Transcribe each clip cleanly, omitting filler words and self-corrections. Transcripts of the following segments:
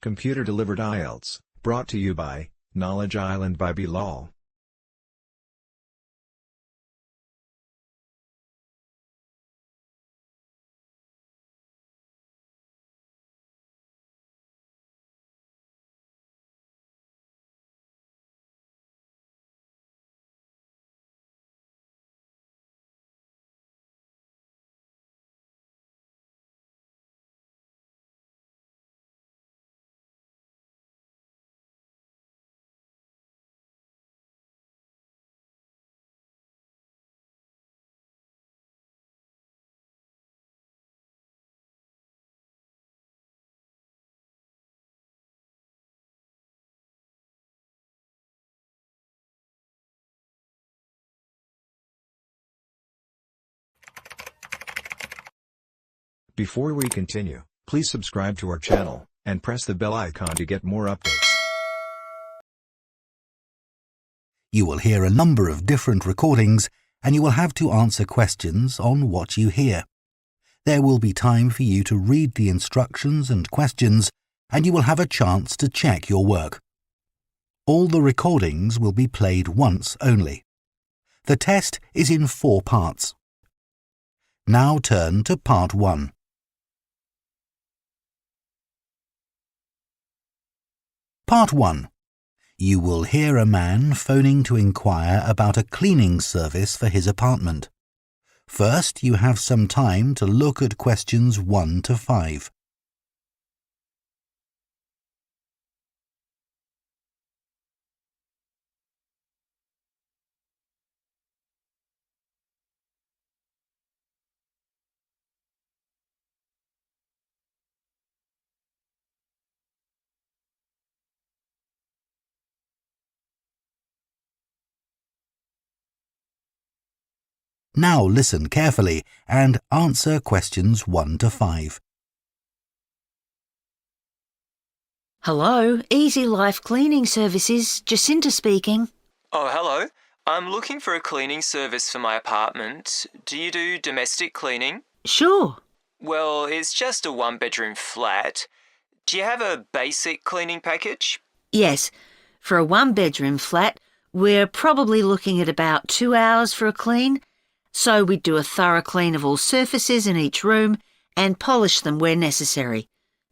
Computer-delivered IELTS, brought to you by Knowledge Island by Bilal. Before we continue, please subscribe to our channel, and press the bell icon to get more updates. You will hear a number of different recordings, and you will have to answer questions on what you hear. There will be time for you to read the instructions and questions, and you will have a chance to check your work. All the recordings will be played once only. The test is in 4 parts. Now turn to Part 1. Part 1. You will hear a man phoning to inquire about a cleaning service for his apartment. First, you have some time to look at questions 1 to 5. Now listen carefully and answer questions 1 to 5. Hello, Easy Life Cleaning Services, Jacinta speaking. Oh, hello. I'm looking for a cleaning service for my apartment. Do you do domestic cleaning? Sure. Well, it's just a 1-bedroom flat. Do you have a basic cleaning package? Yes, for a 1-bedroom flat, we're probably looking at about 2 hours for a clean. So we do a thorough clean of all surfaces in each room and polish them where necessary.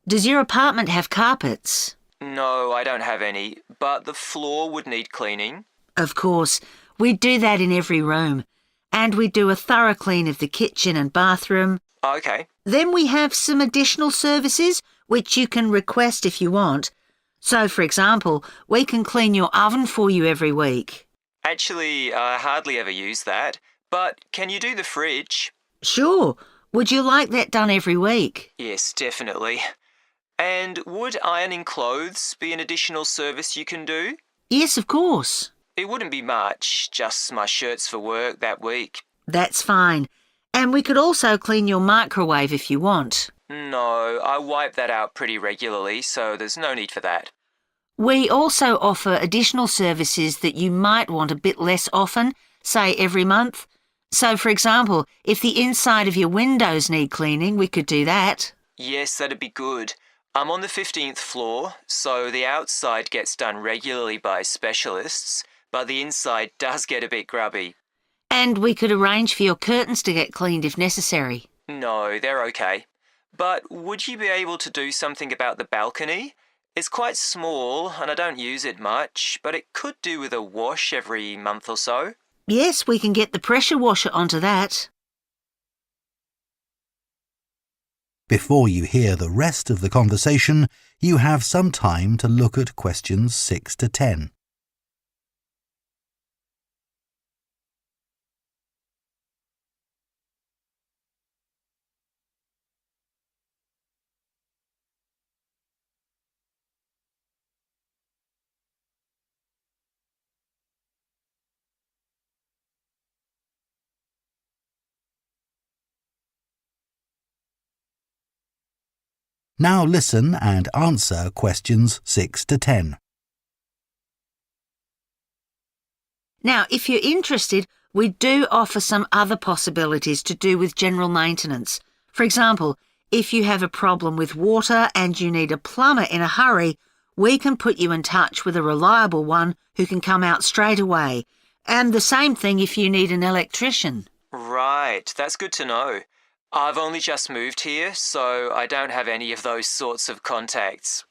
Does your apartment have carpets? No, I don't have any, but the floor would need cleaning. Of course, we do that in every room. And we do a thorough clean of the kitchen and bathroom. Okay. Then we have some additional services which you can request if you want. So, for example, we can clean your oven for you every week. Actually, I hardly ever use that. But can you do the fridge? Sure. Would you like that done every week? Yes, definitely. And would ironing clothes be an additional service you can do? Yes, of course. It wouldn't be much, just my shirts for work that week. That's fine. And we could also clean your microwave if you want. No, I wipe that out pretty regularly, so there's no need for that. We also offer additional services that you might want a bit less often, say every month. So, for example, if the inside of your windows need cleaning, we could do that. Yes, that'd be good. I'm on the 15th floor, so the outside gets done regularly by specialists, but the inside does get a bit grubby. And we could arrange for your curtains to get cleaned if necessary. No, they're okay. But would you be able to do something about the balcony? It's quite small and I don't use it much, but it could do with a wash every month or so. Yes, we can get the pressure washer onto that. Before you hear the rest of the conversation, you have some time to look at questions 6 to 10. Now listen and answer questions 6 to 10. Now, if you're interested, we do offer some other possibilities to do with general maintenance. For example, If you have a problem with water and you need a plumber in a hurry, we can put you in touch with a reliable one who can come out straight away. And the same thing if you need an electrician. Right, that's good to know. I've only just moved here, so I don't have any of those sorts of contacts.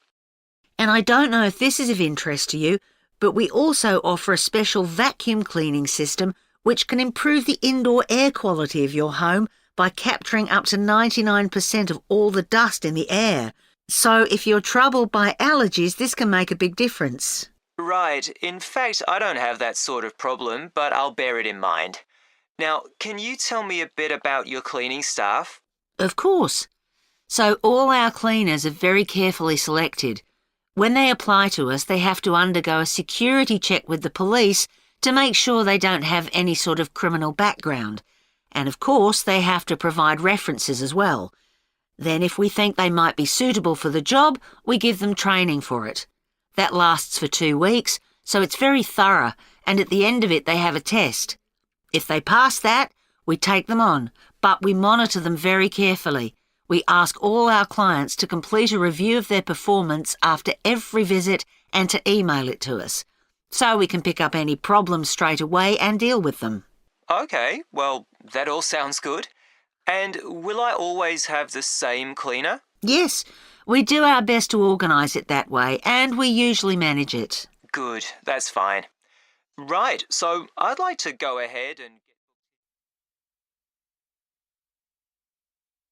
And I don't know if this is of interest to you, but we also offer a special vacuum cleaning system which can improve the indoor air quality of your home by capturing up to 99% of all the dust in the air. So if you're troubled by allergies, this can make a big difference. Right, in fact, I don't have that sort of problem, but I'll bear it in mind. Now, can you tell me a bit about your cleaning staff? Of course. So all our cleaners are very carefully selected. When they apply to us, they have to undergo a security check with the police to make sure they don't have any sort of criminal background. And of course, they have to provide references as well. Then if we think they might be suitable for the job, we give them training for it. That lasts for 2 weeks, so it's very thorough, and at the end of it they have a test. If they pass that, we take them on, but we monitor them very carefully. We ask all our clients to complete a review of their performance after every visit and to email it to us, so we can pick up any problems straight away and deal with them. Okay, well, that all sounds good. And will I always have the same cleaner? Yes, we do our best to organise it that way, and we usually manage it. Good, that's fine. Right, so I'd like to go ahead and...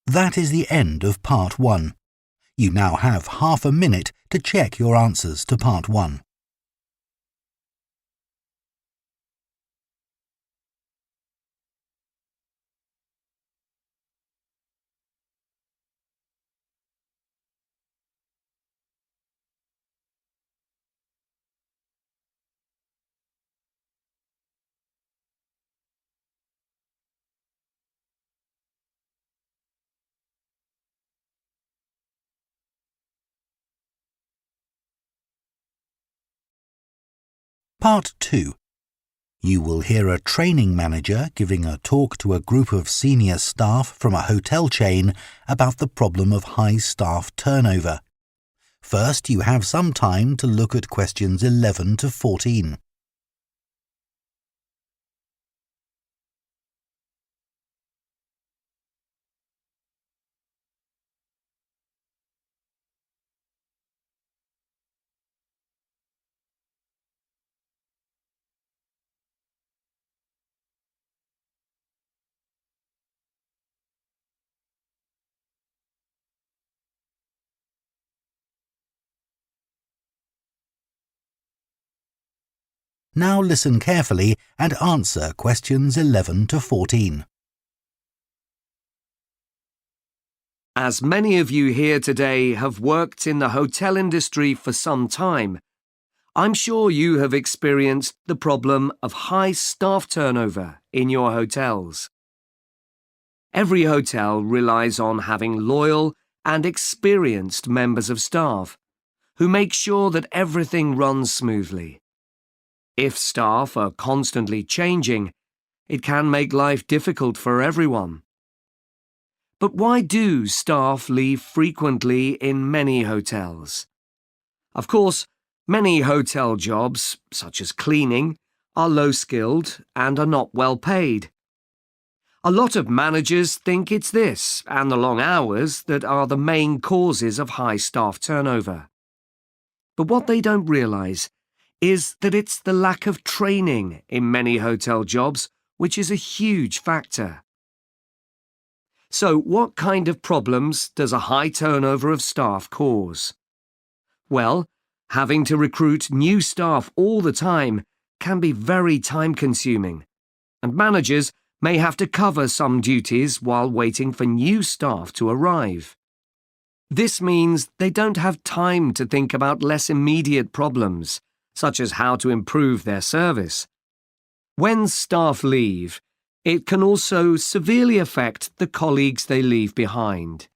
That is the end of Part 1. You now have half a minute to check your answers to Part 1. Part 2. You will hear a training manager giving a talk to a group of senior staff from a hotel chain about the problem of high staff turnover. First, you have some time to look at questions 11 to 14. Now listen carefully and answer questions 11 to 14. As many of you here today have worked in the hotel industry for some time, I'm sure you have experienced the problem of high staff turnover in your hotels. Every hotel relies on having loyal and experienced members of staff who make sure that everything runs smoothly. If staff are constantly changing, it can make life difficult for everyone. But why do staff leave frequently in many hotels? Of course, many hotel jobs, such as cleaning, are low-skilled and are not well paid. A lot of managers think it's this and the long hours that are the main causes of high staff turnover. But what they don't realise is that it's the lack of training in many hotel jobs which is a huge factor. So what kind of problems does a high turnover of staff cause? Well, having to recruit new staff all the time can be very time-consuming, and managers may have to cover some duties while waiting for new staff to arrive. This means they don't have time to think about less immediate problems, such as how to improve their service. When staff leave, it can also severely affect the colleagues they leave behind.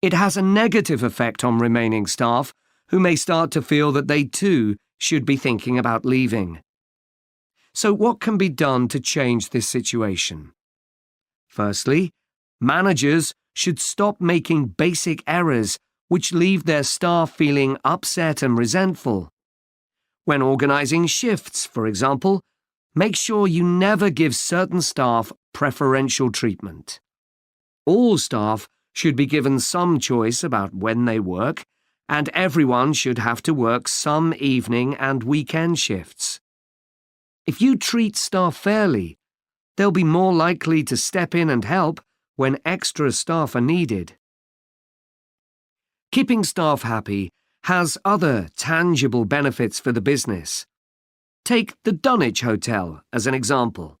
It has a negative effect on remaining staff, who may start to feel that they too should be thinking about leaving. So what can be done to change this situation? Firstly, managers should stop making basic errors which leave their staff feeling upset and resentful. When organising shifts, for example, make sure you never give certain staff preferential treatment. All staff should be given some choice about when they work, and everyone should have to work some evening and weekend shifts. If you treat staff fairly, they'll be more likely to step in and help when extra staff are needed. Keeping staff happy has other tangible benefits for the business. Take the Dunwich Hotel as an example.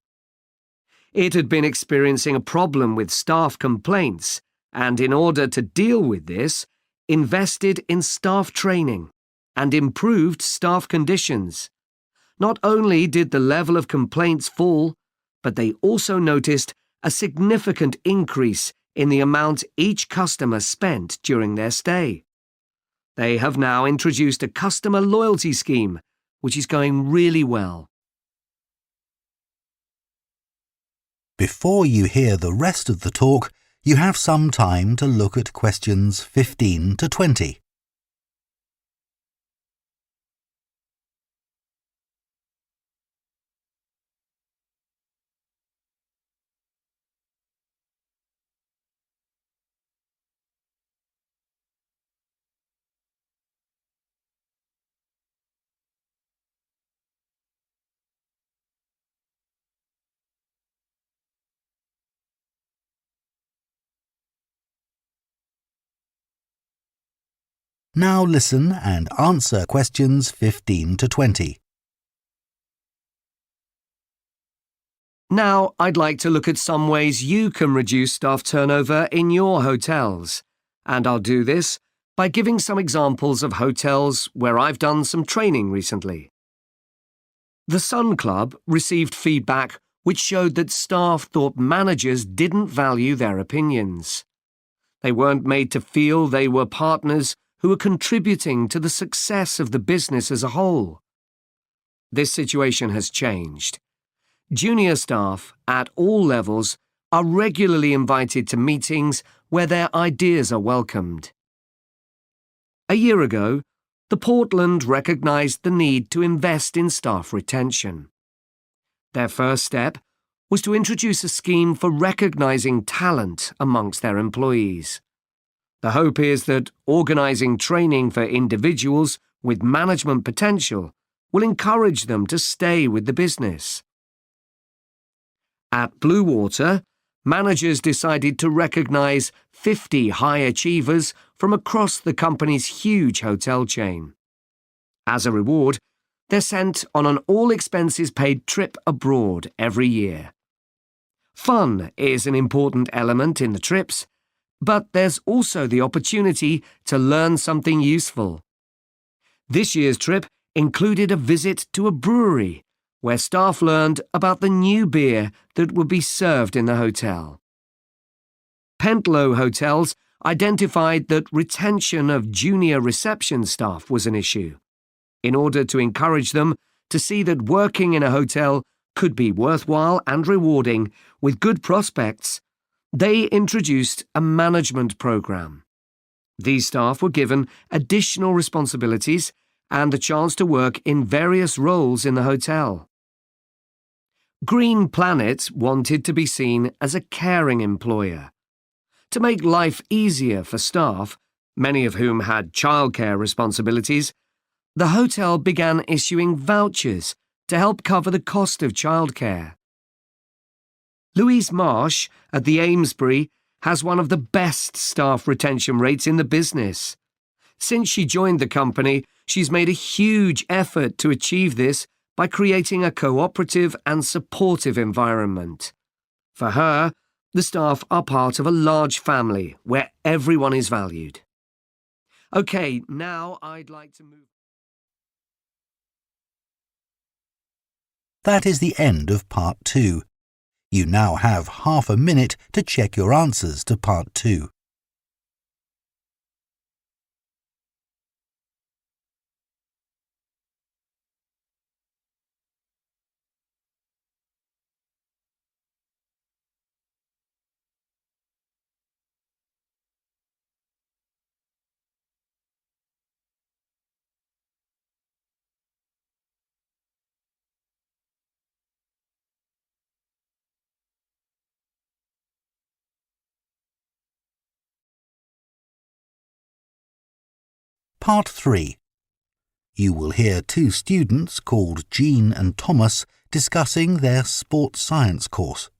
It had been experiencing a problem with staff complaints, and in order to deal with this, invested in staff training and improved staff conditions. Not only did the level of complaints fall, but they also noticed a significant increase in the amount each customer spent during their stay. They have now introduced a customer loyalty scheme, which is going really well. Before you hear the rest of the talk, you have some time to look at questions 15 to 20. Now listen and answer questions 15 to 20. Now I'd like to look at some ways you can reduce staff turnover in your hotels, and I'll do this by giving some examples of hotels where I've done some training recently. The Sun Club received feedback which showed that staff thought managers didn't value their opinions. They weren't made to feel they were partners who were contributing to the success of the business as a whole. This situation has changed. Junior staff at all levels are regularly invited to meetings where their ideas are welcomed. A year ago, the Portland recognised the need to invest in staff retention. Their first step was to introduce a scheme for recognising talent amongst their employees. The hope is that organising training for individuals with management potential will encourage them to stay with the business. At Bluewater, managers decided to recognise 50 high achievers from across the company's huge hotel chain. As a reward, they're sent on an all-expenses-paid trip abroad every year. Fun is an important element in the trips, but there's also the opportunity to learn something useful. This year's trip included a visit to a brewery, where staff learned about the new beer that would be served in the hotel. Pentlow Hotels identified that retention of junior reception staff was an issue. In order to encourage them to see that working in a hotel could be worthwhile and rewarding with good prospects, they introduced a management program. These staff were given additional responsibilities and the chance to work in various roles in the hotel. Green Planet wanted to be seen as a caring employer. To make life easier for staff, many of whom had childcare responsibilities, the hotel began issuing vouchers to help cover the cost of childcare. Louise Marsh at the Amesbury has one of the best staff retention rates in the business. Since she joined the company, she's made a huge effort to achieve this by creating a cooperative and supportive environment. For her, the staff are part of a large family where everyone is valued. Okay, now I'd like to move. That is the end of part 2. You now have half a minute to check your answers to part 2. Part 3. You will hear two students called Jean and Thomas discussing their sports science course.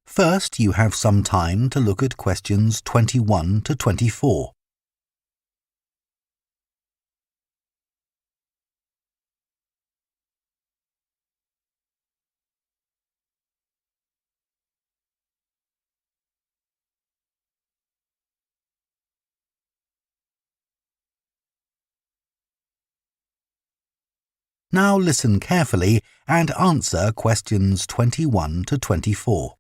First, you have some time to look at questions 21 to 24. Now listen carefully and answer questions 21 to 24.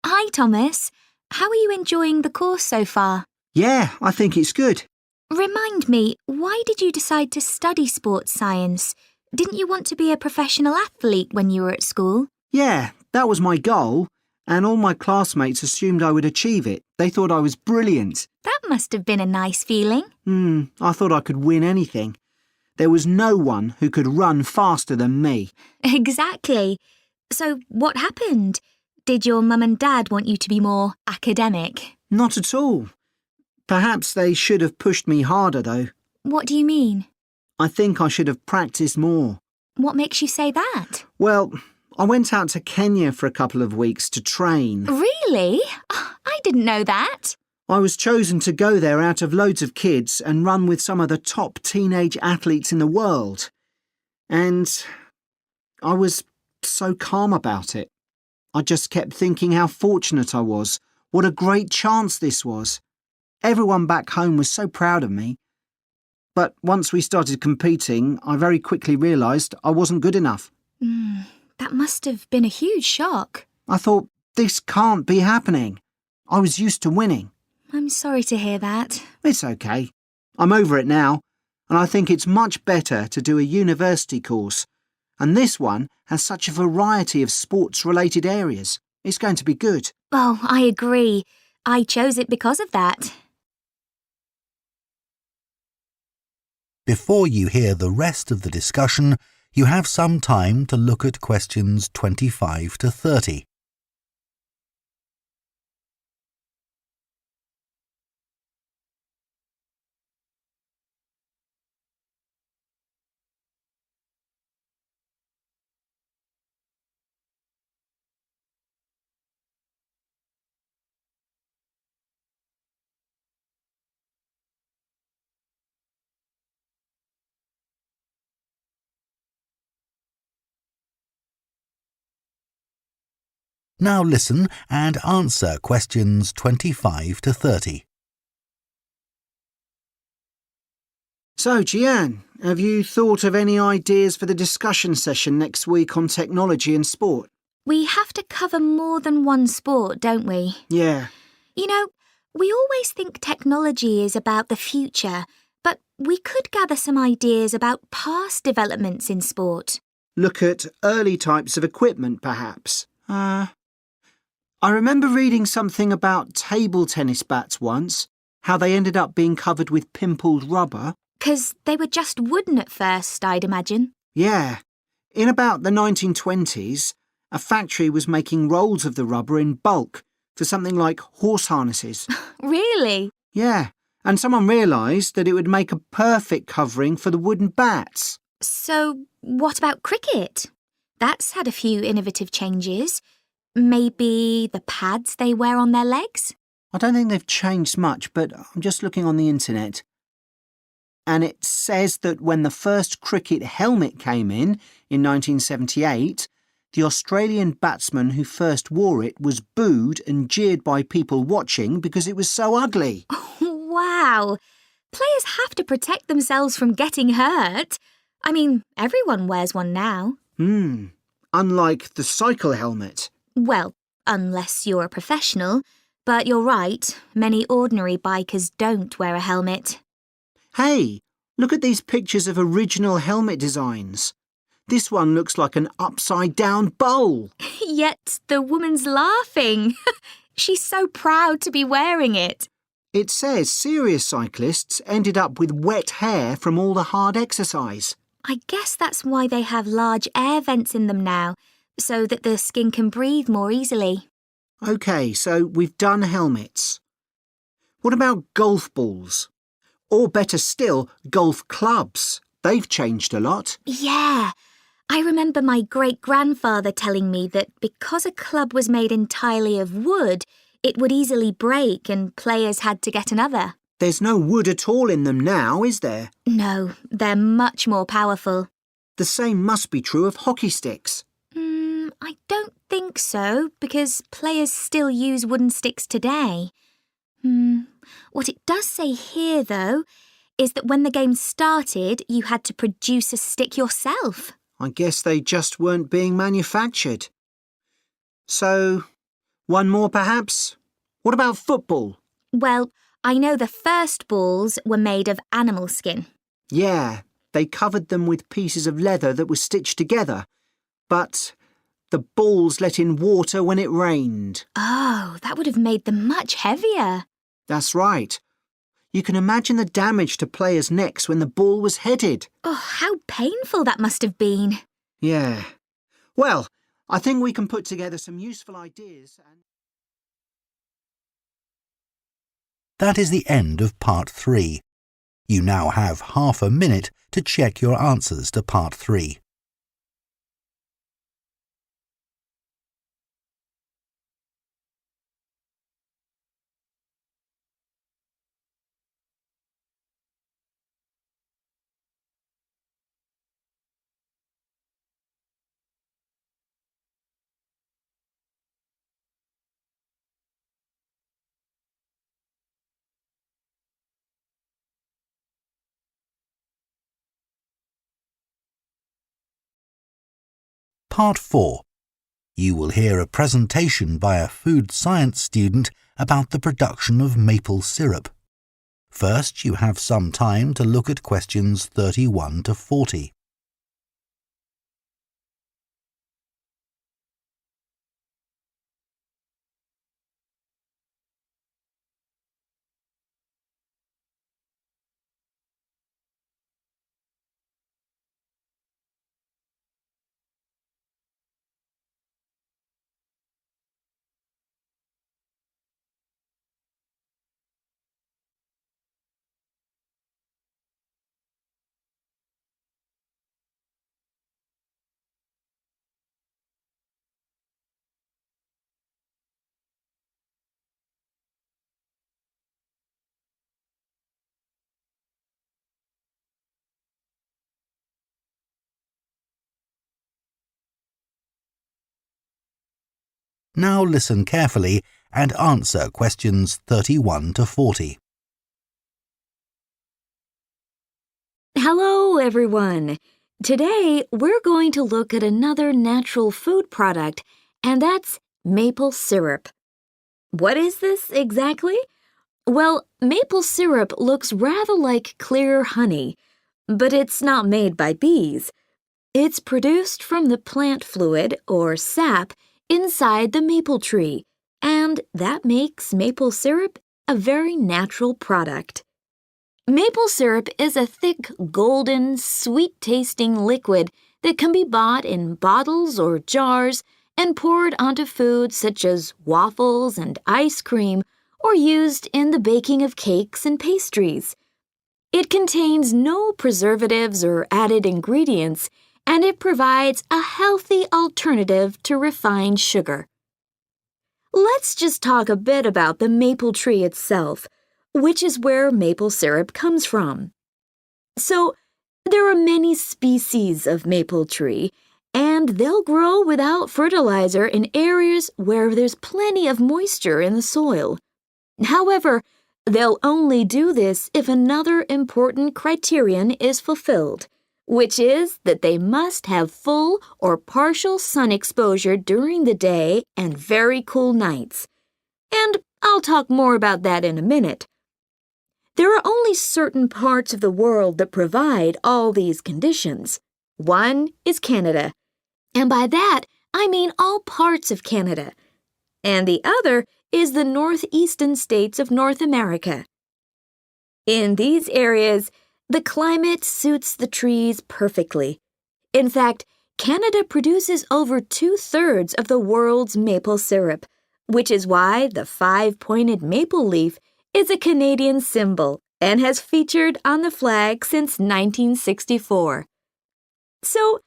Hi, Thomas. How are you enjoying the course so far? Yeah, I think it's good. Remind me, why did you decide to study sports science? Didn't you want to be a professional athlete when you were at school? Yeah, that was my goal, and all my classmates assumed I would achieve it. They thought I was brilliant. That must have been a nice feeling. I thought I could win anything. There was no one who could run faster than me. Exactly. So what happened? Did your mum and dad want you to be more academic? Not at all. Perhaps they should have pushed me harder, though. What do you mean? I think I should have practiced more. What makes you say that? Well, I went out to Kenya for a couple of weeks to train. Really? I didn't know that. I was chosen to go there out of loads of kids and run with some of the top teenage athletes in the world. And I was so calm about it. I just kept thinking how fortunate I was. What a great chance this was. Everyone back home was so proud of me. But once we started competing, I very quickly realised I wasn't good enough. That must have been a huge shock. I thought, this can't be happening. I was used to winning. I'm sorry to hear that. It's okay. I'm over it now, and I think it's much better to do a university course. And this one has such a variety of sports-related areas. It's going to be good. Oh, I agree. I chose it because of that. Before you hear the rest of the discussion, you have some time to look at questions 25 to 30. Now listen and answer questions 25 to 30. So, Jian, have you thought of any ideas for the discussion session next week on technology and sport? We have to cover more than one sport, don't we? Yeah. You know, we always think technology is about the future, but we could gather some ideas about past developments in sport. Look at early types of equipment, perhaps. I remember reading something about table tennis bats once, how they ended up being covered with pimpled rubber. 'Cause they were just wooden at first, I'd imagine. Yeah. In about the 1920s, a factory was making rolls of the rubber in bulk for something like horse harnesses. Really? Yeah, and someone realised that it would make a perfect covering for the wooden bats. So, what about cricket? That's had a few innovative changes. Maybe the pads they wear on their legs? I don't think they've changed much, but I'm just looking on the internet. And it says that when the first cricket helmet came in 1978, the Australian batsman who first wore it was booed and jeered by people watching because it was so ugly. Wow! Players have to protect themselves from getting hurt. I mean, everyone wears one now. Unlike the cycle helmet. Well, unless you're a professional. But you're right, many ordinary bikers don't wear a helmet. Hey, look at these pictures of original helmet designs. This one looks like an upside-down bowl. Yet the woman's laughing. She's so proud to be wearing it. It says serious cyclists ended up with wet hair from all the hard exercise. I guess that's why they have large air vents in them now, so that the skin can breathe more easily. OK, so we've done helmets. What about golf balls? Or better still, golf clubs. They've changed a lot. Yeah. I remember my great-grandfather telling me that because a club was made entirely of wood, it would easily break and players had to get another. There's no wood at all in them now, is there? No, they're much more powerful. The same must be true of hockey sticks. I don't think so, because players still use wooden sticks today. What it does say here, though, is that when the game started, you had to produce a stick yourself. I guess they just weren't being manufactured. So, one more perhaps? What about football? Well, I know the first balls were made of animal skin. Yeah, they covered them with pieces of leather that were stitched together. But the balls let in water when it rained. Oh, that would have made them much heavier. That's right. You can imagine the damage to players' necks when the ball was headed. Oh, how painful that must have been. Yeah. Well, I think we can put together some useful ideas and... That is the end of Part 3. You now have half a minute to check your answers to Part 3. Part 4. You will hear a presentation by a food science student about the production of maple syrup. First, you have some time to look at questions 31 to 40. Now listen carefully and answer questions 31 to 40. Hello, everyone. Today, we're going to look at another natural food product, and that's maple syrup. What is this exactly? Well, maple syrup looks rather like clear honey, but it's not made by bees. It's produced from the plant fluid, or sap, inside the maple tree, and that makes maple syrup a very natural product. Maple syrup is a thick, golden, sweet-tasting liquid that can be bought in bottles or jars and poured onto foods such as waffles and ice cream, or used in the baking of cakes and pastries. It contains no preservatives or added ingredients, and it provides a healthy alternative to refined sugar. Let's just talk a bit about the maple tree itself, which is where maple syrup comes from. So, there are many species of maple tree, and they'll grow without fertilizer in areas where there's plenty of moisture in the soil. However, they'll only do this if another important criterion is fulfilled, which is that they must have full or partial sun exposure during the day and very cool nights. And I'll talk more about that in a minute. There are only certain parts of the world that provide all these conditions. One is Canada, and by that I mean all parts of Canada. And the other is the northeastern states of North America. In these areas, the climate suits the trees perfectly. In fact, Canada produces over 2/3 of the world's maple syrup, which is why the 5-pointed maple leaf is a Canadian symbol and has featured on the flag since 1964. So,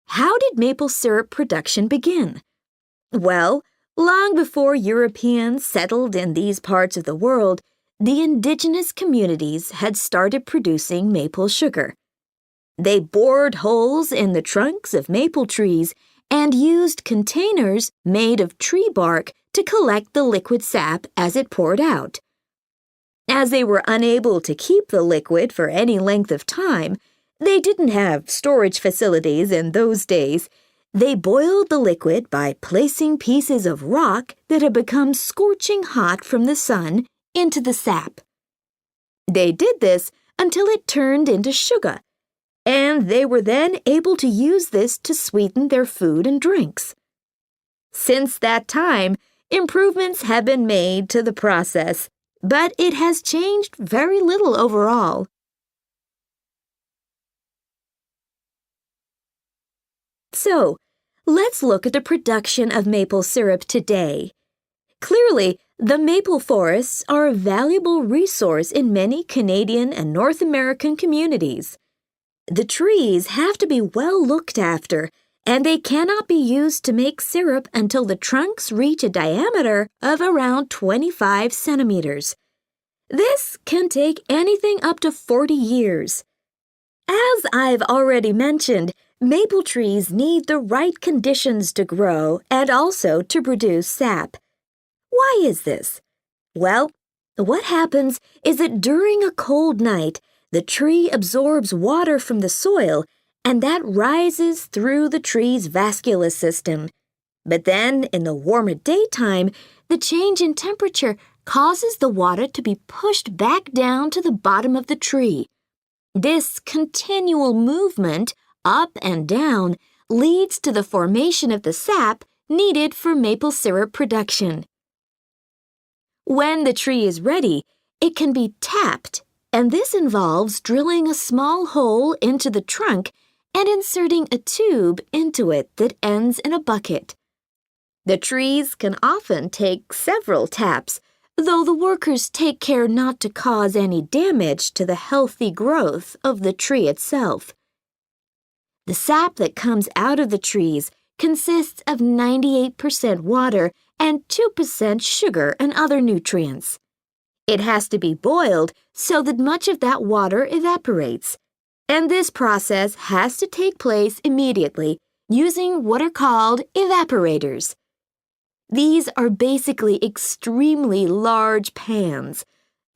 how did maple syrup production begin? Well, long before Europeans settled in these parts of the world, the indigenous communities had started producing maple sugar. They bored holes in the trunks of maple trees and used containers made of tree bark to collect the liquid sap as it poured out. As they were unable to keep the liquid for any length of time, they didn't have storage facilities in those days. They boiled the liquid by placing pieces of rock that had become scorching hot from the sun into the sap. They did this until it turned into sugar, and they were then able to use this to sweeten their food and drinks. Since that time, improvements have been made to the process, but it has changed very little overall. So, let's look at the production of maple syrup today. Clearly, the maple forests are a valuable resource in many Canadian and North American communities. The trees have to be well looked after, and they cannot be used to make syrup until the trunks reach a diameter of around 25 centimeters. This can take anything up to 40 years. As I've already mentioned, maple trees need the right conditions to grow and also to produce sap. Why is this? Well, what happens is that during a cold night, the tree absorbs water from the soil, and that rises through the tree's vascular system. But then, in the warmer daytime, the change in temperature causes the water to be pushed back down to the bottom of the tree. This continual movement, up and down, leads to the formation of the sap needed for maple syrup production. When the tree is ready, it can be tapped, and this involves drilling a small hole into the trunk and inserting a tube into it that ends in a bucket. The trees can often take several taps, though the workers take care not to cause any damage to the healthy growth of the tree itself. The sap that comes out of the trees consists of 98% water and 2% sugar and other nutrients. It has to be boiled so that much of that water evaporates, and this process has to take place immediately using what are called evaporators. These are basically extremely large pans.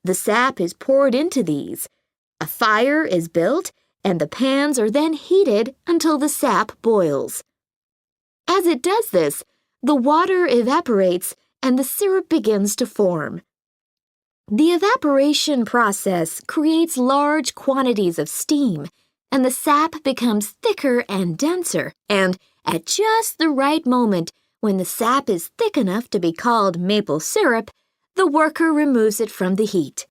The sap is poured into these. A fire is built, and the pans are then heated until the sap boils. As it does this, the water evaporates and the syrup begins to form. The evaporation process creates large quantities of steam, and the sap becomes thicker and denser, and at just the right moment, when the sap is thick enough to be called maple syrup, the worker removes it from the heat.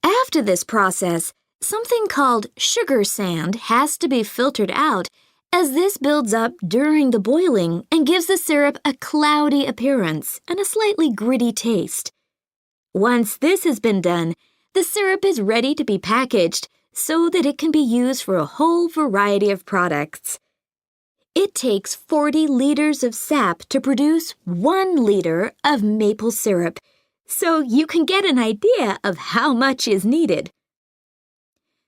After this process, something called sugar sand has to be filtered out, as this builds up during the boiling and gives the syrup a cloudy appearance and a slightly gritty taste. Once this has been done, the syrup is ready to be packaged so that it can be used for a whole variety of products. It takes 40 liters of sap to produce 1 liter of maple syrup, so you can get an idea of how much is needed.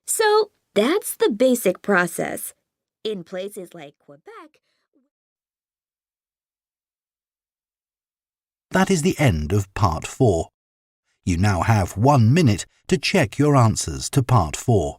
So that's the basic process. In places like Quebec, That is the end of Part 4. You now have 1 minute to check your answers to Part 4.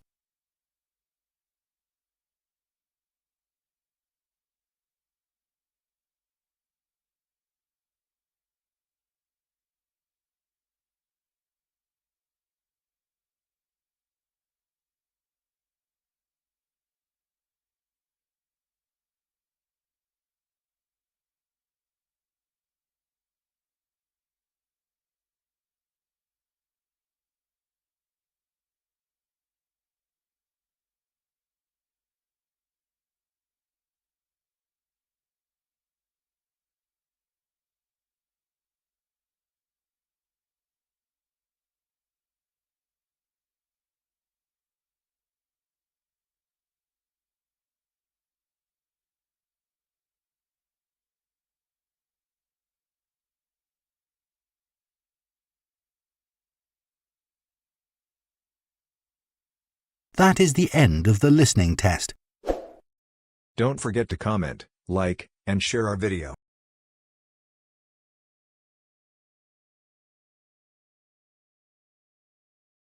That is the end of the listening test. Don't forget to comment, like, and share our video.